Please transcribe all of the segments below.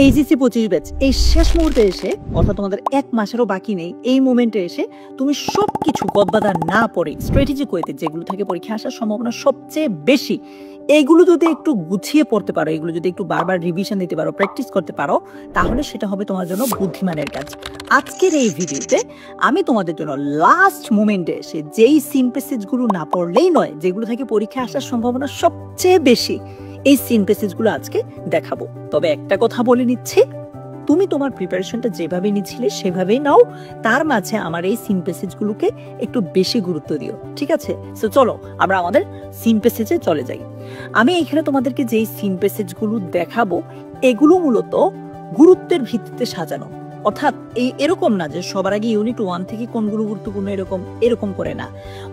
HSC 25 batch এই শেষ মুহূর্তে এসে, অর্থাৎ তোমাদের 1 মাসেরও বাকি নেই, এই মোমেন্টে এসে তুমি সবকিছু গদবাদা না পড়ে স্ট্র্যাটেজিক ওয়েতে যেগুলো থেকে পরীক্ষা আসার সম্ভাবনা সবচেয়ে বেশি, এইগুলো যদি একটু গুছিয়ে পড়তে পারো, এগুলো যদি একটু বারবার রিভিশন দিতে পারো, প্র্যাকটিস করতে পারো, তাহলে সেটা হবে তোমার জন্য বুদ্ধিমানের কাজ। আজকের এই ভিডিওতে আমি তোমাদের জন্য লাস্ট মোমেন্টে এসে যেই সিন প্যাসেজগুলো না পড়লেই নয়, যেগুলো থেকে পরীক্ষা আসার সম্ভাবনা সবচেয়ে বেশি, এই সিন প্যাসেজগুলো আজকে দেখাবো। তবে একটা কথা বলে নিচ্ছি, তুমি তোমার প্রিপারেশনটা যেভাবে নিচ্ছিলে সেভাবেই নাও, তার মাঝে আমার এই সিন প্যাসেজগুলোকে একটু বেশি গুরুত্ব দিও, ঠিক আছে? সো চলো আমরা আমাদের সিন প্যাসেজে চলে যাই। আমি এখানে তোমাদেরকে যেই সিন প্যাসেজগুলো দেখাবো, এগুলো মূলত গুরুত্বের ভিত্তিতে সাজানো। অর্থাৎ এরকম না যে সবার আগে ইউনিট 1 থেকে কোনগুলো গুরুত্বপূর্ণ এরকম করে না।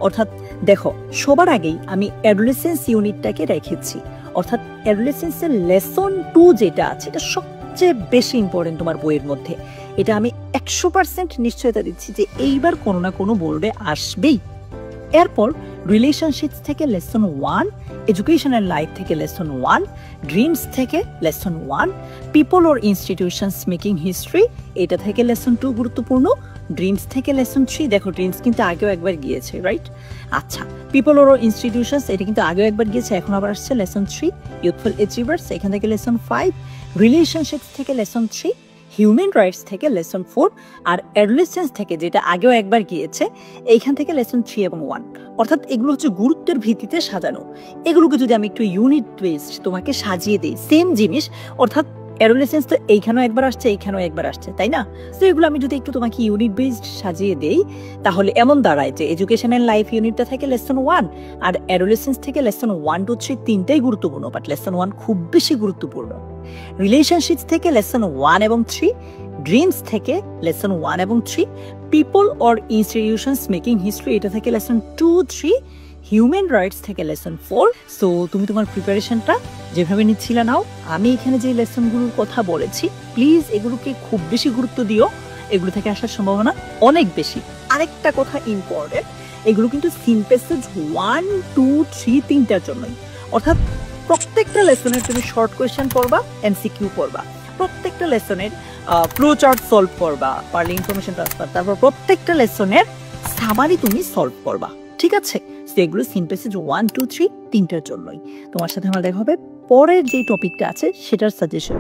অর্থাৎ দেখো, সবার আগেই আমি অ্যাডোলেসেন্স ইউনিটটাকে রেখেছি। অর্থাৎ অ্যাডোলেসেন্সের লেসন 2 যেটা আছে, এটা সবচেয়ে বেশি ইম্পর্টেন্ট তোমার বইয়ের মধ্যে। এটা আমি 100% নিশ্চয়তা দিচ্ছি যে এইবার কোনো না কোনো বোর্ডে আসবেই। এরপর রিলেশনশিপস থেকে লেসন 1, এডুকেশনাল লাইফ থেকে লেসন 1, ড্রিমস থেকে lesson 1, people or institutions making history এটা থেকে লেসন 2 গুরুত্বপূর্ণ, ড্রিমস থেকে লেসন 3। দেখো ড্রিমস কিন্তু আগেও একবার গিয়েছে, রাইট? আচ্ছা, পিপল অর ইনস্টিটিউশনস এটা কিন্তু আগেও একবার গিয়েছে, এখন আবার আসছে লেসন 3। ইউথফুল অ্যাচিভার্স এখান থেকে লেসন 5, রিলেশনশিপস থেকে লেসন 3, হিউম্যান রাইটস থেকে লেসন 4, আর অ্যাডোলেসেন্স থেকে যেটা আগেও একবার গিয়েছে এইখান থেকে লেসন 3 এবং 1। অর্থাৎ এগুলো হচ্ছে গুরুত্বের ভিত্তিতে সাজানো। এগুলোকে যদি আমি একটু ইউনিট বেসড তোমাকে সাজিয়ে দিই, সেম জিনিস, অর্থাৎ অ্যাডোলেসেন্স তো এইখানেও একবার আসছে, এইখানেও একবার আসছে, তাই না? তো এগুলো আমি যদি একটু তোমাকে ইউনিট বেসড সাজিয়ে দেই, তাহলে এমন দাঁড়ায় যে এডুকেশনাল লাইফ ইউনিটটা থেকে লেসন 1 আর অ্যাডোলেসেন্স থেকে লেসন 1, 2, 3 তিনটাই গুরুত্বপূর্ণ, বাট লেসন 1 খুব বেশি গুরুত্বপূর্ণ। রিলেশনশিপস থেকে লেসন 1 এবং 3, ড্রিমস থেকে লেসন 1 এবং 3, people or institutions making history এটা থেকে লেসন 2, 3, হিউম্যান রাইটস থেকে লেসন 4। সো তুমি তোমার প্রিপারেশনটা যেভাবে নিচ্ছিলে নাও। আমি এখানে যে লেসনগুলোর কথা বলেছি, প্লিজ এগুলোকে খুব বেশি গুরুত্ব দিও, এগুলো থেকে আসার সম্ভাবনা অনেক বেশি। আরেকটা কথা ইম্পর্টেন্ট, এগুলো কিন্তু সিন প্যাসেজ 1, 2, 3 তিনটার জন্যই। অর্থাৎ প্রত্যেকটা লেসনের তুমি শর্ট কোয়েশ্চেন পড়বা, এমসিকিউ পড়বা, প্রত্যেকটা লেসনের ফ্লো চার্ট সলভ করবা, পারলে ইনফরমেশন ট্রান্সফার, তারপর প্রত্যেকটা লেসনের সামারি তুমি সলভ করবা, ঠিক আছে? সেগুলো সিন প্যাসেজ 1, 2, 3 তিনটার জন্যই। তোমার সাথে আমার দেখা হবে পরের যে টপিকটা আছে সেটার সাজেশন।